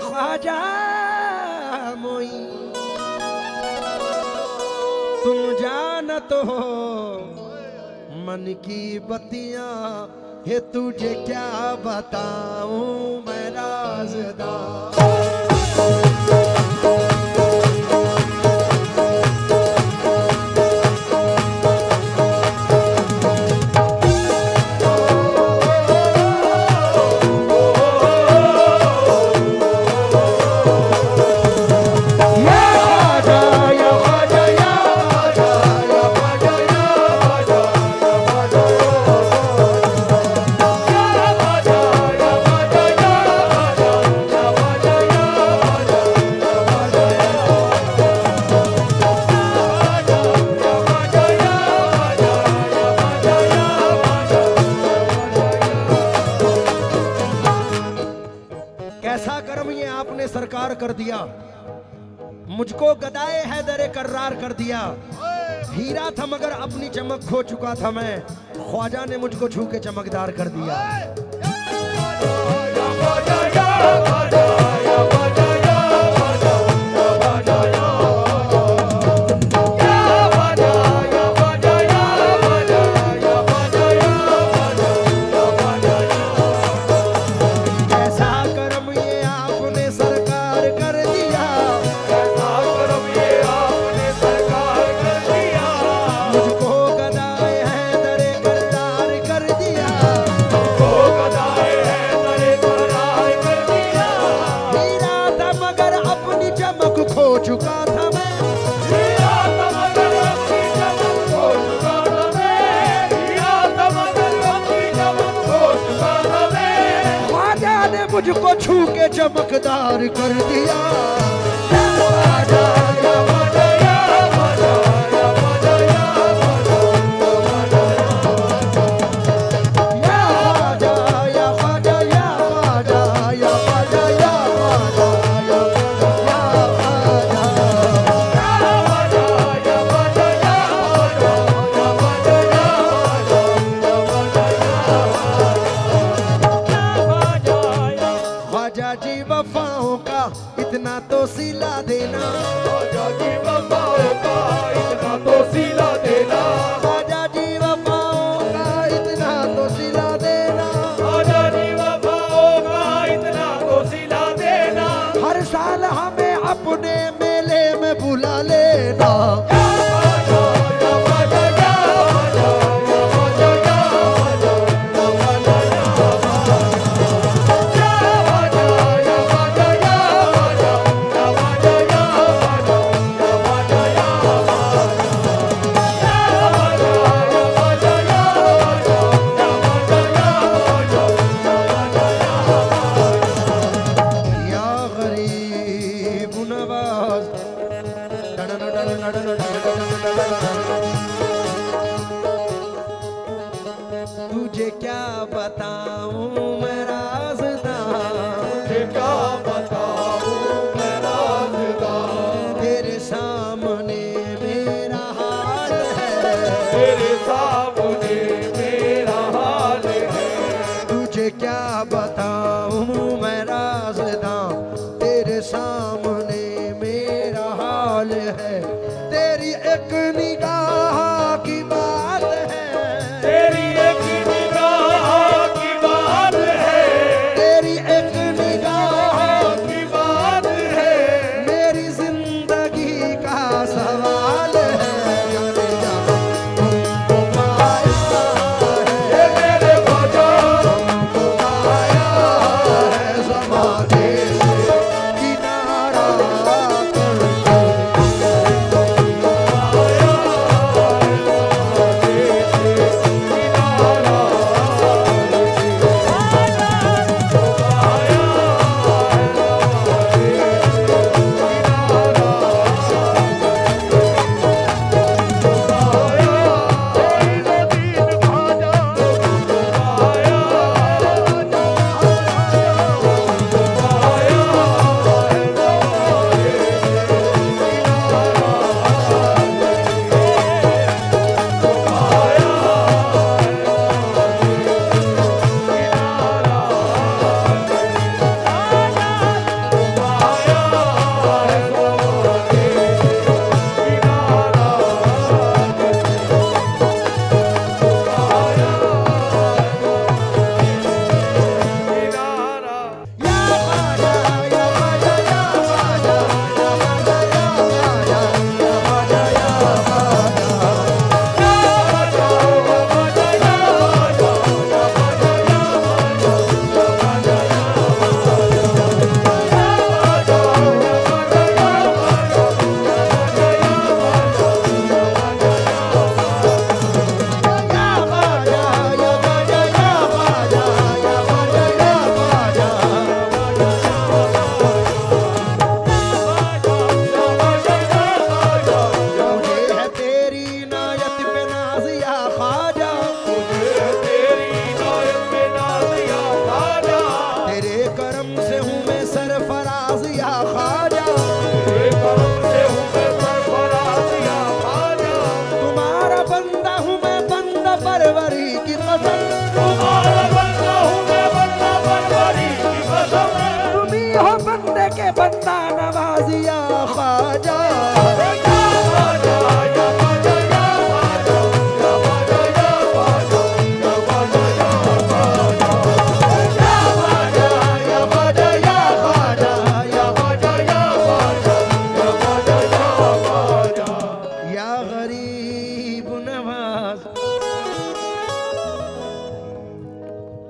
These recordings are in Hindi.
ख्वाजा मोई तुम जानत हो मन की बत्तियां, ये तुझे क्या बताऊं मैं राज़दार। कैसा कर्म ये आपने सरकार कर दिया, मुझको गदाए हैदर कर्रार कर दिया। हीरा था मगर अपनी चमक खो चुका था मैं, ख्वाजा ने मुझको छू के चमकदार कर दिया। खो चुका था मैं, हीरा था मगर अपनी चमक खो चुका था मैं, हीरा था मगर अपनी चमक खो चुका था मैं। ख्वाजा ने मुझको छू के चमकदार कर दिया। वफाओं का इतना तो सिला देना, ख्वाजा जी वफाओं का इतना तो सिला देना, ख्वाजा जी वफाओं का इतना तो सिला देना, ख्वाजा जी वफाओं का इतना तो सिला देना। हर साल हमें अपने मेले में बुला लेना। तुझे क्या बताऊं मैं राज़दार, तुझे क्या बताऊं मैं राज़दार। सामने मेरा हाल है, तेरी एक निगाह की बात है, तेरी एक निगाह की बात है, तेरी एक निगाह की बात है, मेरी जिंदगी का सवाल है। जाने जा तुमको पाया है, मेरे ख्वाजा तुमको पाया है ज़माने से किनारा करके।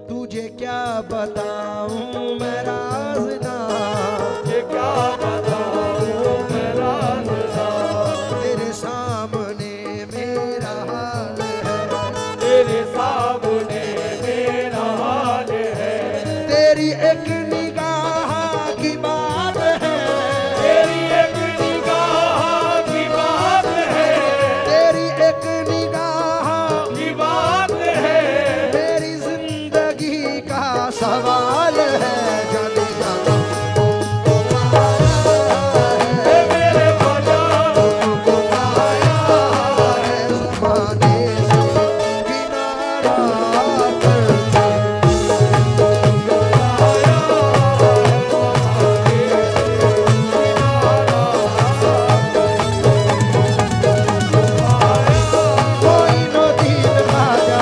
तुझे क्या बताऊं मैं राज़ ना, ये क्या बताऊं मैं राज़ ना, तेरे सामने मेरा हाल है, तेरे सामने मेरा हाल है, तेरी एक निगाह की बात है, तेरी एक निगाह की बात है, तेरी एक निगाह की बात है, मेरी जिंदगी का सवाल है। जाने जाना तुमको पाया है, मेरे ख्वाजा तुमको पाया है ज़माने से किनारा करके। कोई नो दीन ख्वाजा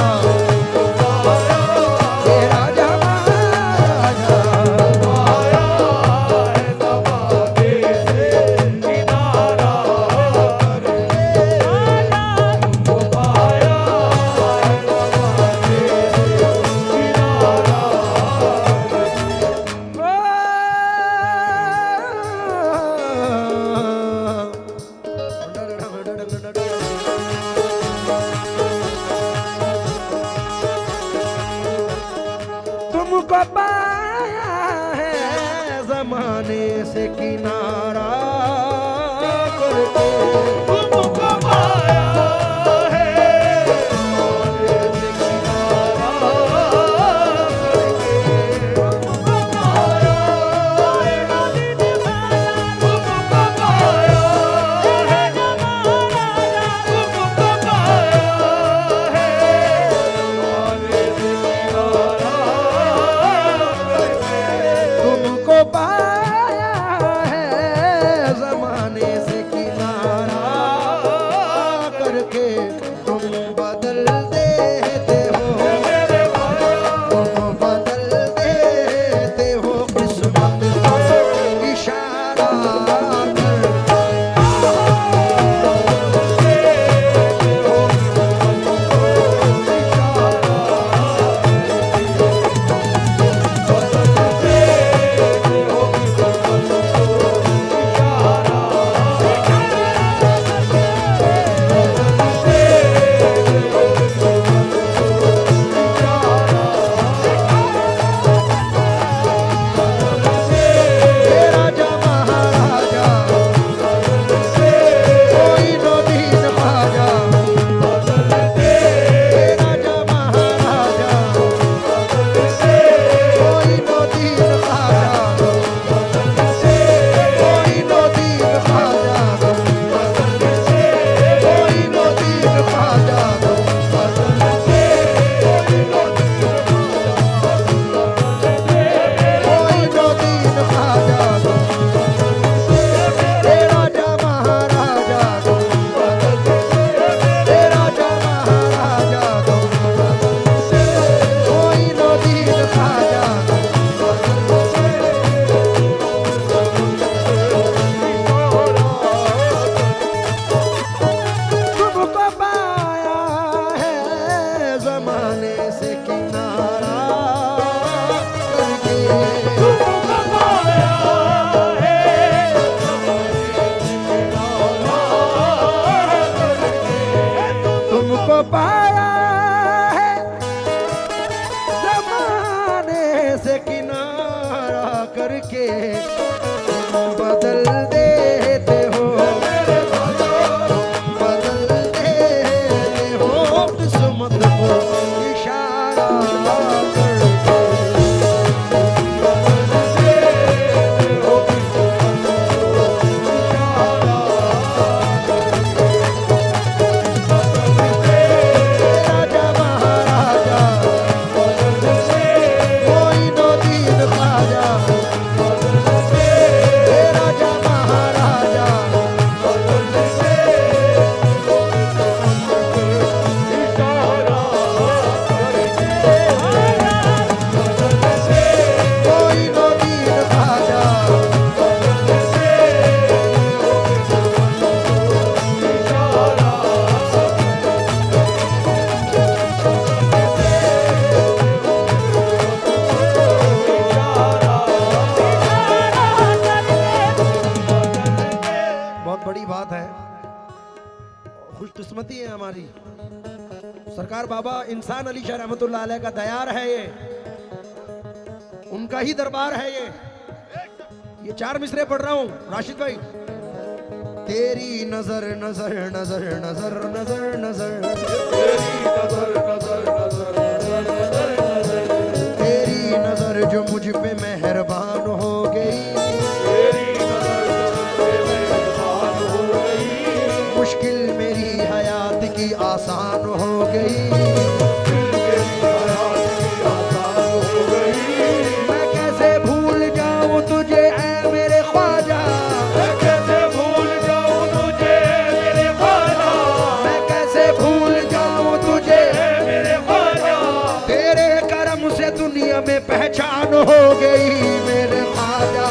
तेरा जमाना तुमको पाया है ज़माने से किनारा करके। तुमको पाया है तुमको पाया है खुशकिस्मती है हमारी। सरकार बाबा इंसान अली शाह रहमतुल्लाह अलैह का दयार है ये, उनका ही दरबार है ये 4 मिसरे पढ़ रहा हूँ राशिद भाई। तेरी नजर नजर नजर नजर नजर नजर तेरी नजर नजर नजर नजर नजर तेरी नजर जो मुझ पे मेहरबान हो गई, तेरी नजर जो मुझ पे मेहरबान हो गई, मुश्किल मेरी हयात की आसान हो गई। मेरी हयात की आसान हो गई। मैं कैसे भूल जाऊं तुझे ऐ मेरे ख्वाजा, मैं कैसे भूल जाऊं तुझे मेरे ख्वाजा, मैं कैसे भूल जाऊं तुझे मेरे ख्वाजा। तेरे करम से दुनिया में पहचान हो गई मेरे ख्वाजा।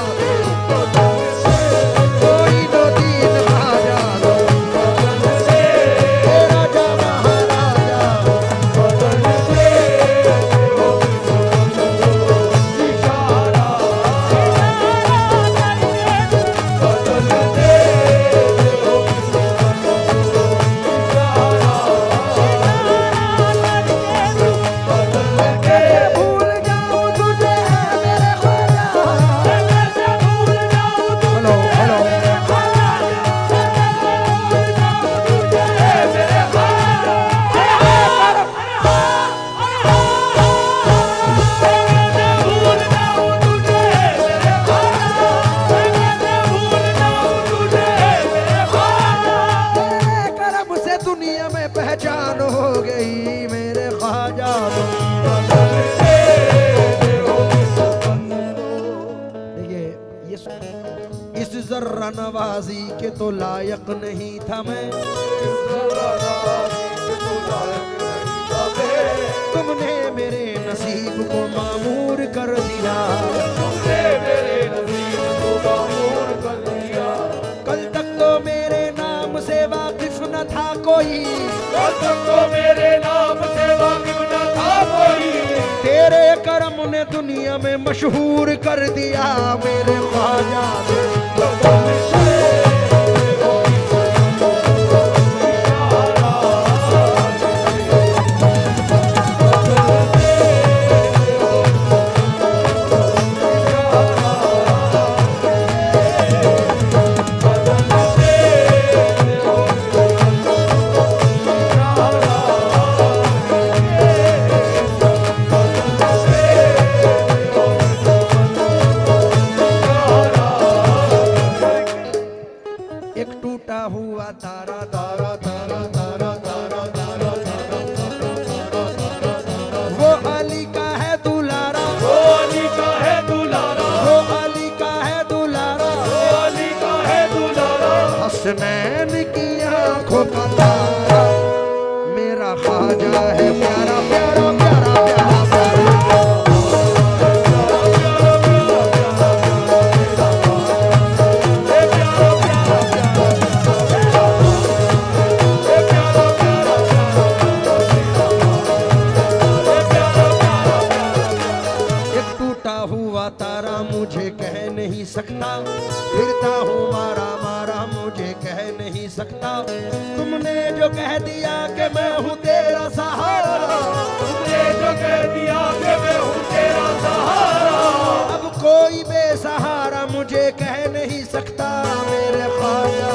कोई दो तीन ख्वाजा तेरा जा महाराजा, भूल जाऊं तुझे मेरे ख्वाजा। हेलो हेलो तेरे करम से दुनिया में पहचान हो गई मेरे ख्वाजा। देखिए इस जर्रा नवाजी के तो लायक नहीं था मैं, तुमने मेरे नसीब को मामूर कर दिया। तुमने मेरे नसीब को मामूर कर दिया। तक तो मेरे नाम से वाकिफ न था कोई। तेरे करम ने दुनिया में मशहूर कर दिया मेरे ख्वाजा ने। एक टूटा हुआ तारा तारा तारा तारा तारा तारा तारा, वो अली का है दुलारा, वो अली का है दुलारा, वो अली का है दुलारा, वो अली का है दुलारा। हसनैन की आंखों का तारा मेरा ख्वाजा है प्यारा प्यारा प्यारा प्यारा प्यारा। एक टूटा हुआ तारा मुझे कह नहीं सकता, फिरता हूँ मारा मारा मुझे कह नहीं सकता। तुमने जो कह दिया कि मैं हूँ तेरा सहारा, तुमने जो कह दिया कि मैं हूँ तेरा सहारा, अब कोई बेसहारा मुझे कह नहीं सकता मेरे ख्वाजा।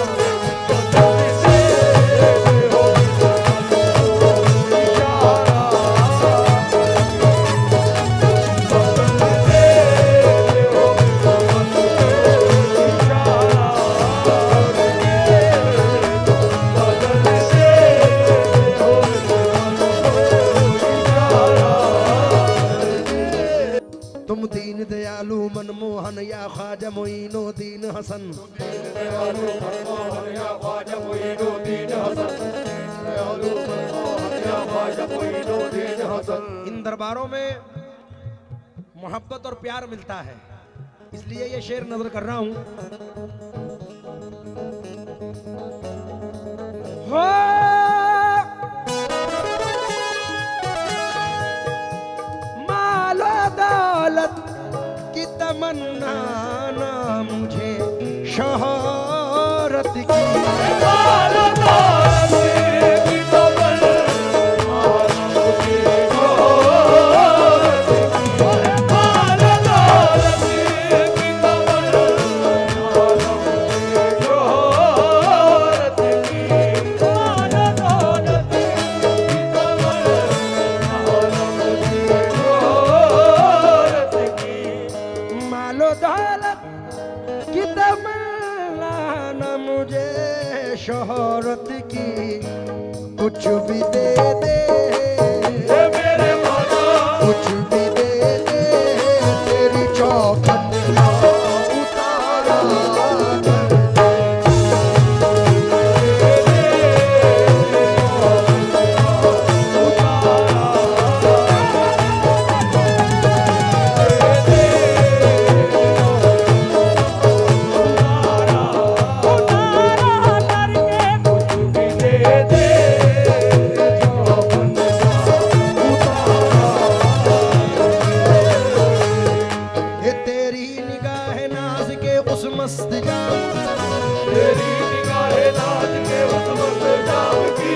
तुम दीन दयालु मनमोहन या ख्वाजा मोइनुद्दीन हसन, इन दरबारों में मोहब्बत और प्यार मिलता है, इसलिए ये शेर नजर कर रहा हूं। हो मालो दौलत की तमन्ना ना मुझे शोहरत की, मालो दौलत की तमन्ना मुझे शोहरत की, मालो दौलत की तमन्ना मुझे शोहरत की, मालो दौलत की तमन्ना मालो दौलत की तमन्ना ना मुझे शोहरत की, कुछ भी दे दे मेरे मौला, कुछ भी दे दे तेरी चौखट का उतारा कर दे। ये तेरी निगाह नाज के उस मस्त जाम, तेरी निगाहे नाज के उस मस्त जाम की,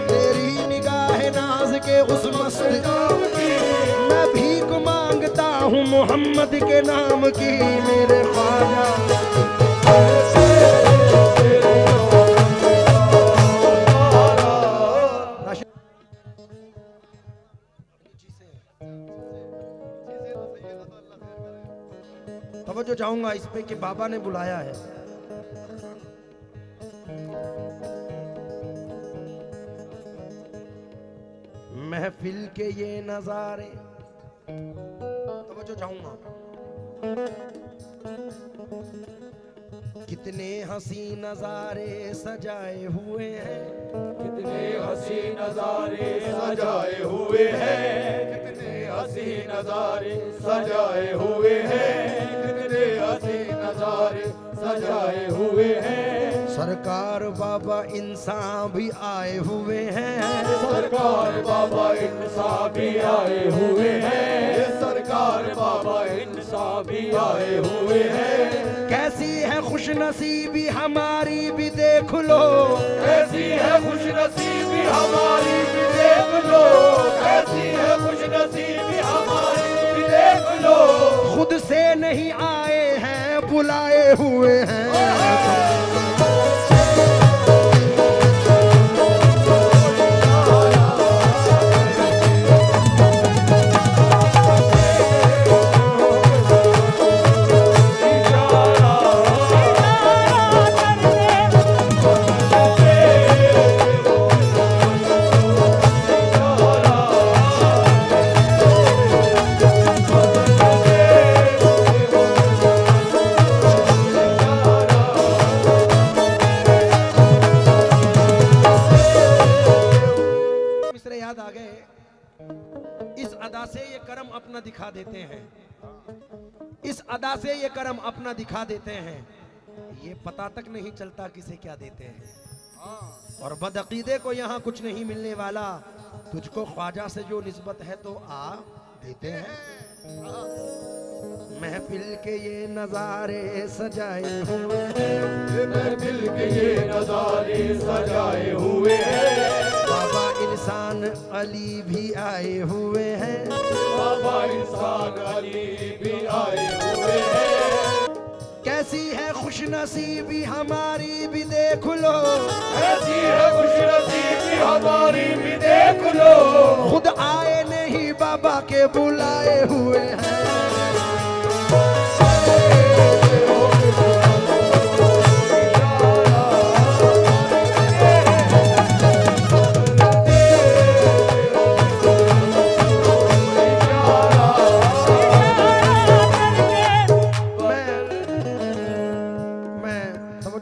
तेरी निगाह नाज के उस मस्त जाम की, मैं भीख मांगता हूँ मोहम्मद के नाम की मेरे ख्वाजा। तवज्जो चाहूंगा इस पे कि बाबा ने बुलाया है। महफिल के ये नजारे, तवज्जो चाहूंगा, कितने हंसी नजारे सजाए हुए हैं, कितने हंसी नजारे सजाए हुए हैं, कितने हंसी नजारे सजाए हुए हैं, कितने हंसी नजारे सजाए हुए हैं। सरकार बाबा इंसान भी आए हुए हैं, सरकार बाबा इंसान भी आए हुए हैं, सरकार बाबा इंसान भी आए हुए हैं। कैसी है खुशनसीबी हमारी भी देख लो, कैसी है खुशनसीबी हमारी भी देख लो, कैसी है खुशनसीबी हमारी भी देख लो। खुद से नहीं आए हैं बुलाए हुए हैं। याद आ गए। इस अदा से ये कर्म अपना दिखा देते हैं, इस अदा से ये कर्म अपना दिखा देते हैं, ये पता तक नहीं चलता किसे क्या देते हैं। और बदअकीदे को यहाँ कुछ नहीं मिलने वाला, तुझको ख्वाजा से जो निस्बत है तो आ देते हैं। महफिल के ये नजारे सजाए हुए हैं, महफिल के ये नजारे सजाए हुए हैं। बाबा इंसान अली भी आए हुए हैं, बाबा इंसान अली भी आए हुए हैं। कैसी है खुशनसीबी हमारी भी देख लो, कैसी है खुशनसीबी हमारी भी देख लो। खुद आए नहीं बाबा के बुलाए हुए हैं।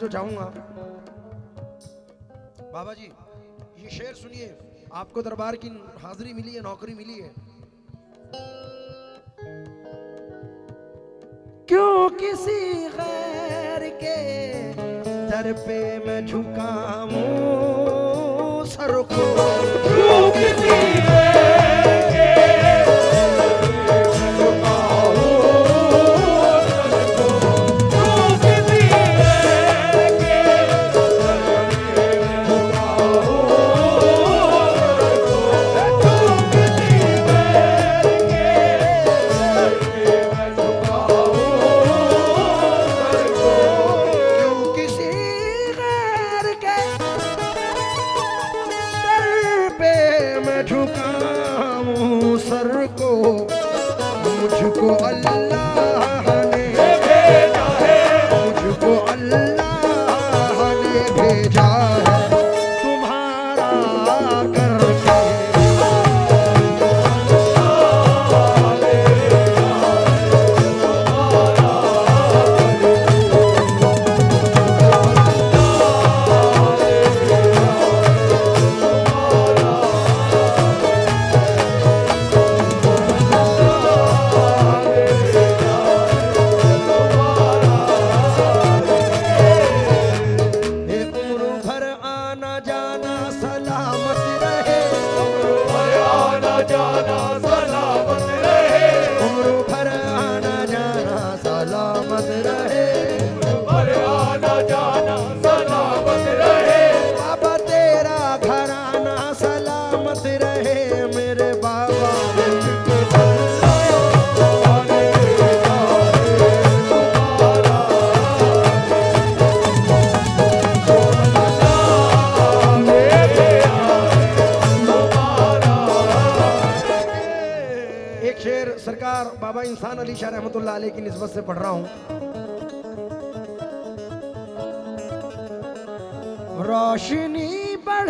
चाहूंगा बाबा जी ये शेर सुनिए, आपको दरबार की हाजिरी मिली है, नौकरी मिली है। क्यों किसी गैर के दर पे मैं झुकाऊं सर को, क्यों किसी गैर के झुकाऊं सर को, मुझको अल्लाह ने भेजा है, मुझको अल्लाह ने भेजा है तुम्हारा करके। सरकार बाबा इंसान अली शाह रहमतुल्लाह अलैह की निस्बत से पढ़ रहा हूं। रोशनी बढ़